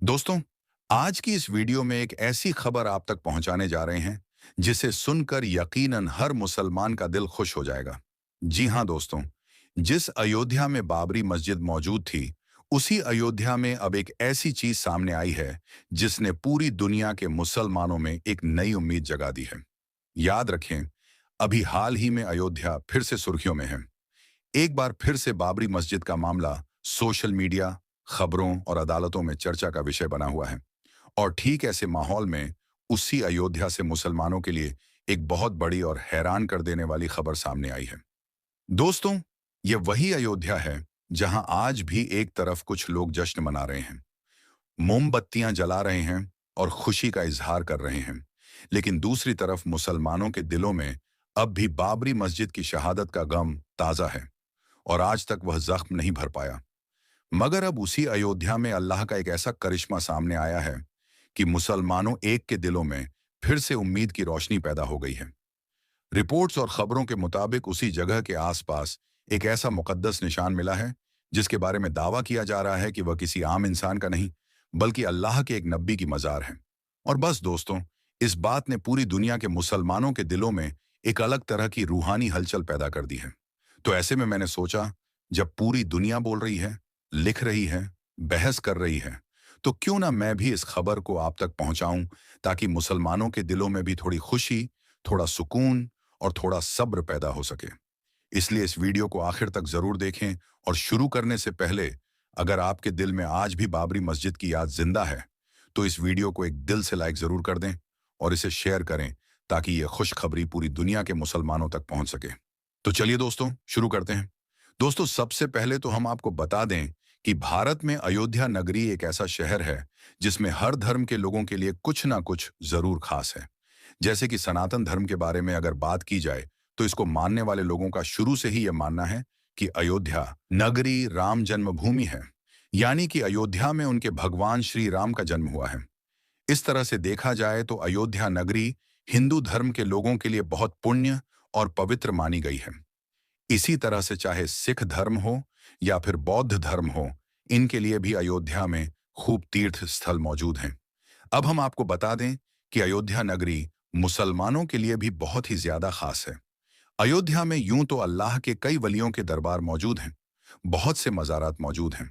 दोस्तों, आज की इस वीडियो में एक ऐसी खबर आप तक पहुंचाने जा रहे हैं जिसे सुनकर यकीनन हर मुसलमान का दिल खुश हो जाएगा। जी हां दोस्तों, जिस अयोध्या में बाबरी मस्जिद मौजूद थी, उसी अयोध्या में अब एक ऐसी चीज सामने आई है जिसने पूरी दुनिया के मुसलमानों में एक नई उम्मीद जगा दी है। याद रखें, अभी हाल ही में अयोध्या फिर से सुर्खियों में है। एक बार फिर से बाबरी मस्जिद का मामला सोशल मीडिया, खबरों और अदालतों में चर्चा का विषय बना हुआ है। और ठीक ऐसे माहौल में उसी अयोध्या से मुसलमानों के लिए एक बहुत बड़ी और हैरान कर देने वाली खबर सामने आई है। दोस्तों, ये वही अयोध्या है जहां आज भी एक तरफ कुछ लोग जश्न मना रहे हैं, मोमबत्तियां जला रहे हैं और खुशी का इजहार कर रहे हैं, लेकिन दूसरी तरफ मुसलमानों के दिलों में अब भी बाबरी मस्जिद की शहादत का गम ताजा है और आज तक वह जख्म नहीं भर पाया। मगर अब उसी अयोध्या में अल्लाह का एक ऐसा करिश्मा सामने आया है कि मुसलमानों एक के दिलों में फिर से उम्मीद की रोशनी पैदा हो गई है। रिपोर्ट्स और खबरों के मुताबिक उसी जगह के आसपास एक ऐसा मुकद्दस निशान मिला है जिसके बारे में दावा किया जा रहा है कि वह किसी आम इंसान का नहीं, बल्कि अल्लाह के एक नबी की मजार है। और बस दोस्तों, इस बात ने पूरी दुनिया के मुसलमानों के दिलों में एक अलग तरह की रूहानी हलचल पैदा कर दी है। तो ऐसे में मैंने सोचा, जब पूरी दुनिया बोल रही है, लिख रही है, बहस कर रही है, तो क्यों ना मैं भी इस खबर को आप तक पहुंचाऊं, ताकि मुसलमानों के दिलों में भी थोड़ी खुशी, थोड़ा सुकून और थोड़ा सब्र पैदा हो सके। इसलिए इस वीडियो को आखिर तक जरूर देखें और शुरू करने से पहले, अगर आपके दिल में आज भी बाबरी मस्जिद की याद जिंदा है, तो इस वीडियो को एक दिल से लाइक जरूर कर दें और इसे शेयर करें ताकि ये खुशखबरी पूरी दुनिया के मुसलमानों तक पहुंच सके। तो चलिए दोस्तों, शुरू करते हैं। दोस्तों, सबसे पहले तो हम आपको बता दें कि भारत में अयोध्या नगरी एक ऐसा शहर है जिसमें हर धर्म के लोगों के लिए कुछ ना कुछ जरूर खास है। जैसे कि सनातन धर्म के बारे में अगर बात की जाए, तो इसको मानने वाले लोगों का शुरू से ही यह मानना है कि अयोध्या नगरी राम जन्मभूमि है, यानी कि अयोध्या में उनके भगवान श्री राम का जन्म हुआ है। इस तरह से देखा जाए तो अयोध्या नगरी हिंदू धर्म के लोगों के लिए बहुत पुण्य और पवित्र मानी गई है। इसी तरह से चाहे सिख धर्म हो या फिर बौद्ध धर्म हो, इनके लिए भी अयोध्या में खूब तीर्थ स्थल मौजूद हैं। अब हम आपको बता दें कि अयोध्या नगरी मुसलमानों के लिए भी बहुत ही ज्यादा खास है। अयोध्या में यूं तो अल्लाह के कई वलियों के दरबार मौजूद हैं, बहुत से मज़ारात मौजूद हैं,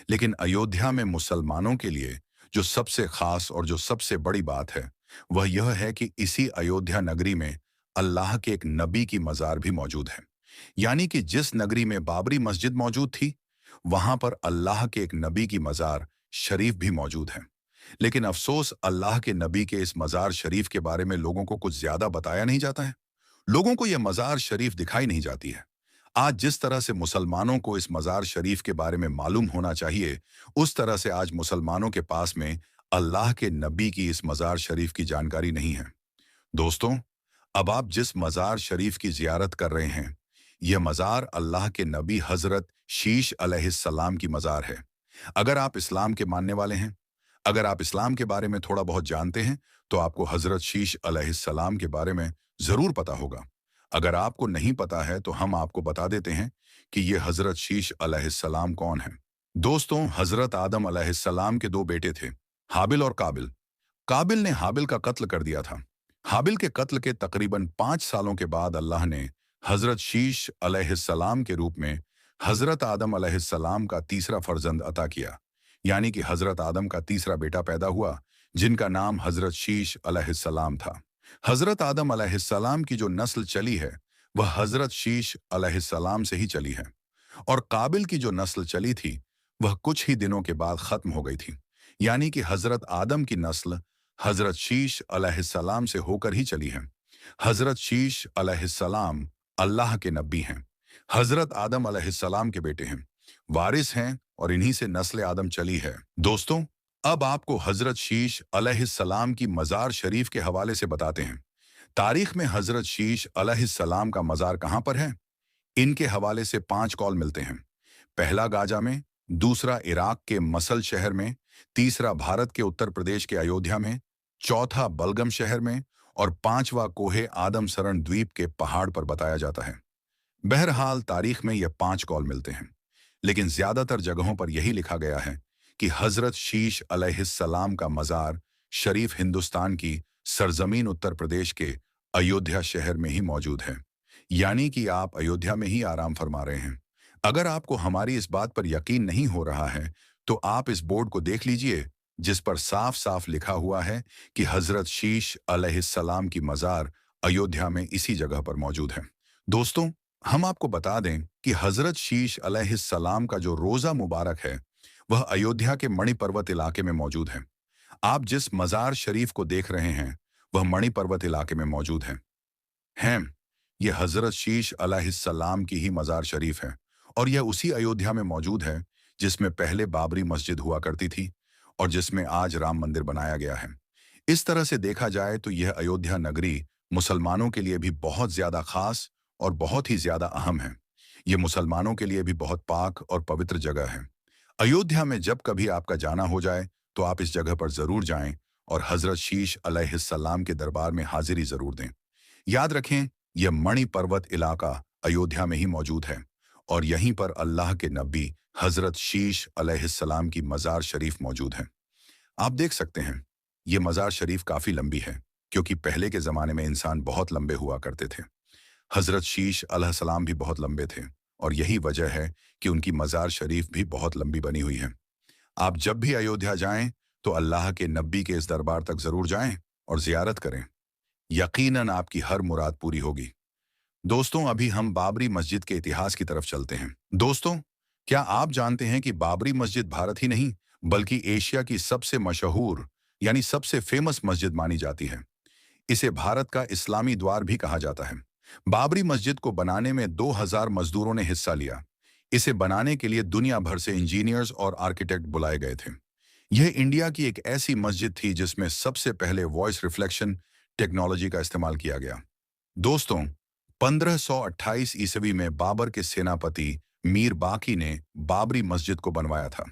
लेकिन अयोध्या में मुसलमानों के लिए जो सबसे खास और जो सबसे बड़ी बात है, वह यह है कि इसी अयोध्या नगरी में अल्लाह के एक नबी की मज़ार भी मौजूद है। यानी कि जिस नगरी में बाबरी मस्जिद मौजूद थी, वहां पर अल्लाह के एक नबी की मज़ार शरीफ भी मौजूद है। लेकिन अफसोस, अल्लाह के नबी के इस मज़ार शरीफ के बारे में लोगों को कुछ ज्यादा बताया नहीं जाता है। लोगों को यह मज़ार शरीफ दिखाई नहीं जाती है। आज जिस तरह से मुसलमानों को इस मज़ार शरीफ के बारे में मालूम होना चाहिए, उस तरह से आज मुसलमानों के पास में अल्लाह के नबी की इस मज़ार शरीफ की जानकारी नहीं है। दोस्तों, अब आप जिस मज़ार शरीफ की जियारत कर रहे हैं, यह मज़ार अल्लाह के नबी हज़रत शीश अलैहिस्सलाम की मज़ार है। अगर आप इस्लाम के मानने वाले हैं, अगर आप इस्लाम के बारे में थोड़ा बहुत जानते हैं, तो आपको हज़रत शीश अलैहिस्सलाम के बारे में ज़रूर पता होगा। अगर आपको नहीं पता है, तो हम आपको बता देते हैं कि ये हज़रत शीश अलैहिस्सलाम कौन है। दोस्तों, हज़रत आदम अलैहिस्सलाम के दो बेटे थे, हाबिल और काबिल। काबिल ने हाबिल का कत्ल कर दिया था। हाबिल के कत्ल के तकरीबन 5 सालों के बाद अल्लाह ने हजरत शीश अलैहिस्सलाम के रूप में हजरत आदम अलैहिस्सलाम का तीसरा फर्जंद अता किया। यानी कि हजरत आदम का तीसरा बेटा पैदा हुआ, जिनका नाम हजरत शीश अलैहिस्सलाम था। हजरत आदम अलैहिस्सलाम की जो नस्ल चली है, वह हजरत शीश अलैहिस्सलाम से ही चली है। और काबिल की जो नस्ल चली थी, वह कुछ ही दिनों के बाद खत्म हो गई थी। यानी कि हजरत आदम की नस्ल हजरत शीश अलैहिस्सलाम से होकर ही चली है। हजरत शीश अलैहिस्सलाम अल्लाह के नबी हैं, हजरत आदम अलैहिस्सलाम के बेटे हैं, वारिस हैं, और इन्हीं से नस्ल आदम चली है। दोस्तों, अब आपको हजरत शीश अलैहिस्सलाम की मज़ार शरीफ के हवाले से बताते हैं। तारीख में हजरत शीश अलैहिस्सलाम का मज़ार कहाँ पर है, इनके हवाले से 5 कॉल मिलते हैं। पहला गाजा में, दूसरा इराक के मसल शहर में, तीसरा भारत के उत्तर प्रदेश के अयोध्या में, चौथा बलगम शहर में, और पांचवा कोहे आदमसरण द्वीप के पहाड़ पर बताया जाता है। बहरहाल तारीख में यह 5 कॉल मिलते हैं, लेकिन ज्यादातर जगहों पर यही लिखा गया है कि हजरत शीश अलैहिस्सलाम का मज़ार शरीफ हिंदुस्तान की सरजमीन उत्तर प्रदेश के अयोध्या शहर में ही मौजूद है। यानी कि आप अयोध्या में ही आराम फरमा रहे हैं। अगर आपको हमारी इस बात पर यकीन नहीं हो रहा है, तो आप इस बोर्ड को देख लीजिए, जिस पर साफ साफ लिखा हुआ है कि हजरत शीश अलैहिस्सलाम की मज़ार अयोध्या में इसी जगह पर मौजूद है। दोस्तों, हम आपको बता दें कि हजरत शीश अलैहिस्सलाम का जो रोज़ा मुबारक है, वह अयोध्या के मणि पर्वत इलाके में मौजूद है। आप जिस मज़ार शरीफ को देख रहे हैं, वह मणि पर्वत इलाके में मौजूद है। ये हजरत शीश अलैहिस्सलाम की ही मज़ार शरीफ है और यह उसी अयोध्या में मौजूद है जिसमें पहले बाबरी मस्जिद हुआ करती थी और जिसमें आज राम मंदिर बनाया गया है। इस तरह से देखा जाए तो यह अयोध्या नगरी मुसलमानों के लिए भी बहुत ज़्यादा खास और बहुत ही ज़्यादा अहम है। ये मुसलमानों के लिए भी बहुत पाक और पवित्र जगह है। अयोध्या में जब कभी आपका जाना हो जाए, तो आप इस जगह पर ज़रूर जाएं और हजरत शीश अलैहिस्सलाम के दरबार में हाजिरी ज़रूर दें। याद रखें, यह मणि पर्वत इलाका अयोध्या में ही मौजूद है और यहीं पर अल्लाह के नबी हजरत शीश अलैहिस्सलाम की मज़ार शरीफ मौजूद है। आप देख सकते हैं, ये मज़ार शरीफ काफ़ी लंबी है, क्योंकि पहले के ज़माने में इंसान बहुत लंबे हुआ करते थे। हजरत शीश अलैहिस्सलाम भी बहुत लंबे थे और यही वजह है कि उनकी मज़ार शरीफ भी बहुत लंबी बनी हुई है। आप जब भी अयोध्या जाएं, तो अल्लाह के नबी के इस दरबार तक ज़रूर जाएं और ज़ियारत करें। यकीनन आपकी हर मुराद पूरी होगी। दोस्तों, अभी हम बाबरी मस्जिद के इतिहास की तरफ चलते हैं। दोस्तों, क्या आप जानते हैं कि बाबरी मस्जिद भारत ही नहीं, बल्कि एशिया की सबसे मशहूर यानी सबसे फेमस मस्जिद मानी जाती है। इसे भारत का इस्लामी द्वार भी कहा जाता है। बाबरी मस्जिद को बनाने में 2000 मजदूरों ने हिस्सा लिया। इसे बनाने के लिए दुनिया भर से इंजीनियर्स और आर्किटेक्ट बुलाए गए थे। यह इंडिया की एक ऐसी मस्जिद थी जिसमें सबसे पहले वॉइस रिफ्लेक्शन टेक्नोलॉजी का इस्तेमाल किया गया। दोस्तों, 1528 ईस्वी में बाबर के सेनापति मीर बाकी ने बाबरी मस्जिद को बनवाया था।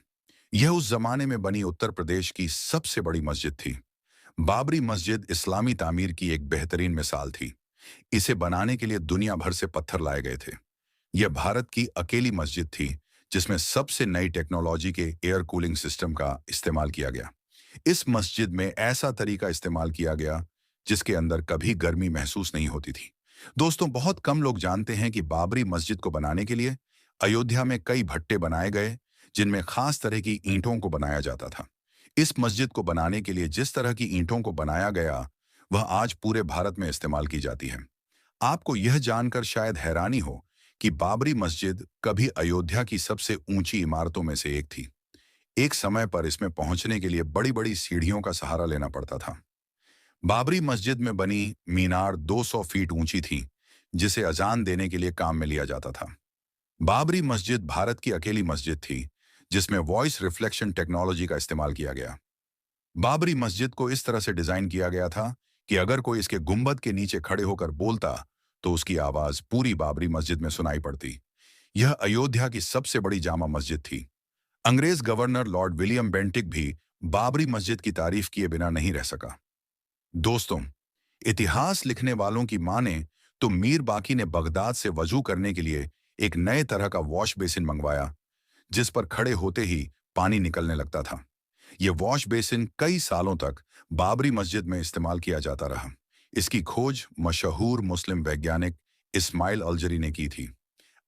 यह उस जमाने में बनी उत्तर प्रदेश की सबसे बड़ी मस्जिद थी। बाबरी मस्जिद इस्लामी तामीर की एक बेहतरीन मिसाल थी। इसे बनाने के लिए दुनिया भर से पत्थर लाए गए थे। यह भारत की अकेली मस्जिद थी जिसमें सबसे नई टेक्नोलॉजी के एयर कूलिंग सिस्टम का इस्तेमाल किया गया। इस मस्जिद में ऐसा तरीका इस्तेमाल किया गया जिसके अंदर कभी गर्मी महसूस नहीं होती थी। दोस्तों, बहुत कम लोग जानते हैं कि बाबरी मस्जिद को बनाने के लिए अयोध्या में कई भट्टे बनाए गए, जिनमें खास तरह की ईंटों को बनाया जाता था। इस मस्जिद को बनाने के लिए जिस तरह की ईंटों को बनाया गया, वह आज पूरे भारत में इस्तेमाल की जाती है। आपको यह जानकर शायद हैरानी हो कि बाबरी मस्जिद कभी अयोध्या की सबसे ऊंची इमारतों में से एक थी। एक समय पर इसमें पहुंचने के लिए बड़ी-बड़ी सीढ़ियों का सहारा लेना पड़ता था। बाबरी मस्जिद में बनी मीनार 200 फीट ऊंची थी, जिसे अजान देने के लिए काम में लिया जाता था। बाबरी मस्जिद भारत की अकेली मस्जिद थी जिसमें वॉइस रिफ्लेक्शन टेक्नोलॉजी का इस्तेमाल किया गया। बाबरी मस्जिद को इस तरह से डिजाइन किया गया था कि अगर कोई इसके गुंबद के नीचे खड़े होकर बोलता, तो उसकी आवाज पूरी बाबरी मस्जिद में सुनाई पड़ती। यह अयोध्या की सबसे बड़ी जामा मस्जिद थी। अंग्रेज गवर्नर लॉर्ड विलियम बेंटिक भी बाबरी मस्जिद की तारीफ किए बिना नहीं रह सका। दोस्तों, इतिहास लिखने वालों की माने तो मीर बाकी ने बगदाद से वजू करने के लिए एक नए तरह का वॉश बेसिन मंगवाया, जिस पर खड़े होते ही पानी निकलने लगता था। यह वॉश बेसिन कई सालों तक बाबरी मस्जिद में इस्तेमाल किया जाता रहा। इसकी खोज मशहूर मुस्लिम वैज्ञानिक इस्माइल अलजरी ने की थी।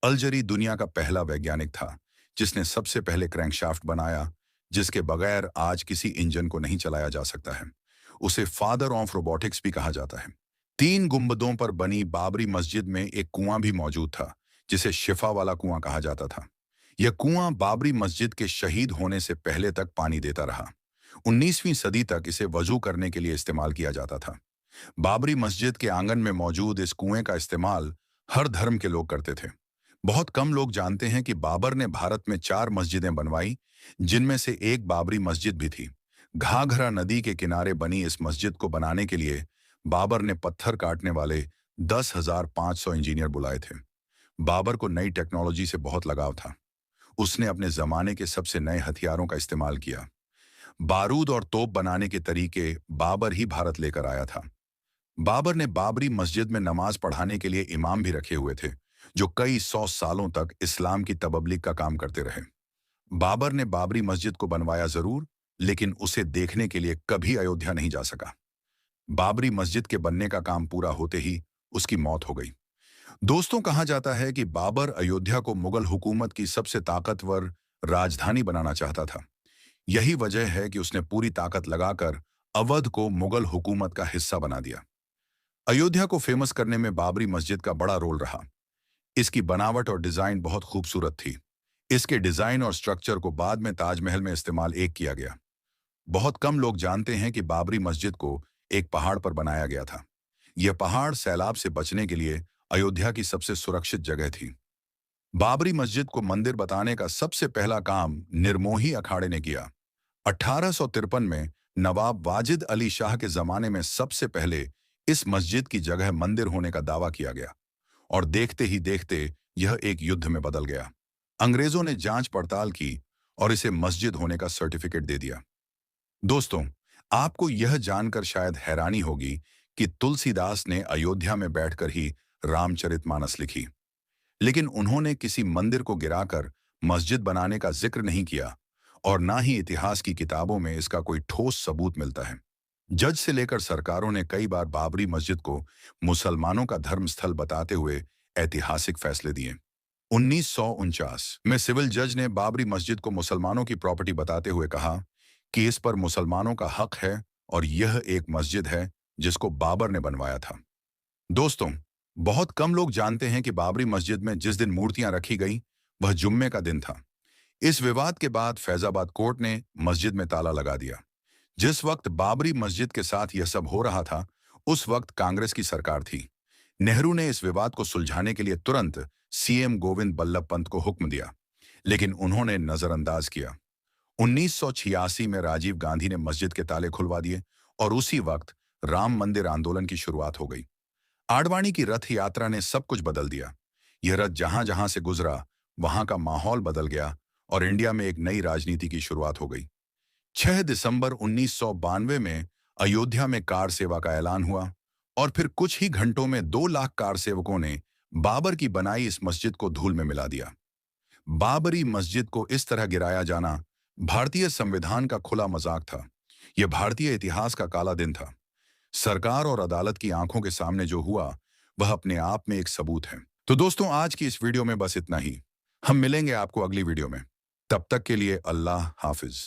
अलजरी दुनिया का पहला वैज्ञानिक था जिसने सबसे पहले क्रैंकशाफ्ट बनाया, जिसके बगैर आज किसी इंजन को नहीं चलाया जा सकता है। उसे फादर ऑफ रोबोटिक्स भी कहा जाता है। 3 गुंबदों पर बनी बाबरी मस्जिद में एक कुआं भी मौजूद था, जिसे शिफा वाला कुआं कहा जाता था। यह कुआं बाबरी मस्जिद के शहीद होने से पहले तक पानी देता रहा। 19वीं सदी तक इसे वजू करने के लिए इस्तेमाल किया जाता था। बाबरी मस्जिद के आंगन में मौजूद इस कुएं का इस्तेमाल हर धर्म के लोग करते थे। बहुत कम लोग जानते हैं कि बाबर ने भारत में 4 मस्जिदें बनवाई, जिनमें से एक बाबरी मस्जिद भी थी। घाघरा नदी के किनारे बनी इस मस्जिद को बनाने के लिए बाबर ने पत्थर काटने वाले 10,500 इंजीनियर बुलाए थे। बाबर को नई टेक्नोलॉजी से बहुत लगाव था। उसने अपने जमाने के सबसे नए हथियारों का इस्तेमाल किया। बारूद और तोप बनाने के तरीके बाबर ही भारत लेकर आया था। बाबर ने बाबरी मस्जिद में नमाज पढ़ाने के लिए इमाम भी रखे हुए थे, जो कई 100 सालों तक इस्लाम की तबलीग का काम करते रहे। बाबर ने बाबरी मस्जिद को बनवाया जरूर, लेकिन उसे देखने के लिए कभी अयोध्या नहीं जा सका। बाबरी मस्जिद के बनने का काम पूरा होते ही उसकी मौत हो गई। दोस्तों, कहा जाता है कि बाबर अयोध्या को मुगल हुकूमत की सबसे ताकतवर राजधानी बनाना चाहता था। यही वजह है कि उसने पूरी ताकत लगाकर अवध को मुगल हुकूमत का हिस्सा बना दिया। अयोध्या को फेमस करने में बाबरी मस्जिद का बड़ा रोल रहा। इसकी बनावट और डिजाइन बहुत खूबसूरत थी। इसके डिजाइन और स्ट्रक्चर को बाद में ताजमहल में इस्तेमाल एक किया गया। बहुत कम लोग जानते हैं कि बाबरी मस्जिद को एक पहाड़ पर बनाया गया था। यह पहाड़ सैलाब से बचने के लिए अयोध्या की सबसे सुरक्षित जगह थी। बाबरी मस्जिद को मंदिर बताने का सबसे पहला काम निर्मोही अखाड़े ने किया। 1853 में नवाब वाजिद अली शाह के जमाने में सबसे पहले इस मस्जिद की जगह मंदिर होने का दावा किया गया, और देखते ही देखते यह एक युद्ध में बदल गया। अंग्रेजों ने जांच पड़ताल की और इसे मस्जिद होने का सर्टिफिकेट दे दिया। दोस्तों, आपको यह जानकर शायद हैरानी होगी कि तुलसीदास ने अयोध्या में बैठकर ही रामचरितमानस लिखी, लेकिन उन्होंने किसी मंदिर को गिराकर मस्जिद बनाने का जिक्र नहीं किया, और ना ही इतिहास की किताबों में इसका कोई ठोस सबूत मिलता है। जज से लेकर सरकारों ने कई बार बाबरी मस्जिद को मुसलमानों का धर्मस्थल बताते हुए ऐतिहासिक फैसले दिए। 1949 में सिविल जज ने बाबरी मस्जिद को मुसलमानों की प्रॉपर्टी बताते हुए कहा कि इस पर मुसलमानों का हक है और यह एक मस्जिद है जिसको बाबर ने बनवाया था। दोस्तों, बहुत कम लोग जानते हैं कि बाबरी मस्जिद में जिस दिन मूर्तियां रखी गई वह जुम्मे का दिन था। इस विवाद के बाद फैजाबाद कोर्ट ने मस्जिद में ताला लगा दिया। जिस वक्त बाबरी मस्जिद के साथ यह सब हो रहा था, उस वक्त कांग्रेस की सरकार थी। नेहरू ने इस विवाद को सुलझाने के लिए तुरंत सीएम गोविंद बल्लभ पंत को हुक्म दिया, लेकिन उन्होंने नजरअंदाज किया। 1986 में राजीव गांधी ने मस्जिद के ताले खुलवा दिए और उसी वक्त राम मंदिर आंदोलन की शुरुआत हो गई। आडवाणी की रथ यात्रा ने सब कुछ बदल दिया। यह रथ जहां जहां से गुजरा, वहां का माहौल बदल गया और इंडिया में एक नई राजनीति की शुरुआत हो गई। 6 दिसंबर 1992 में अयोध्या में कार सेवा का ऐलान हुआ, और फिर कुछ ही घंटों में 2 लाख कार सेवकों ने बाबर की बनाई इस मस्जिद को धूल में मिला दिया। बाबरी मस्जिद को इस तरह गिराया जाना भारतीय संविधान का खुला मजाक था। यह भारतीय इतिहास का काला दिन था। सरकार और अदालत की आंखों के सामने जो हुआ वह अपने आप में एक सबूत है। तो दोस्तों, आज की इस वीडियो में बस इतना ही। हम मिलेंगे आपको अगली वीडियो में। तब तक के लिए अल्लाह हाफिज।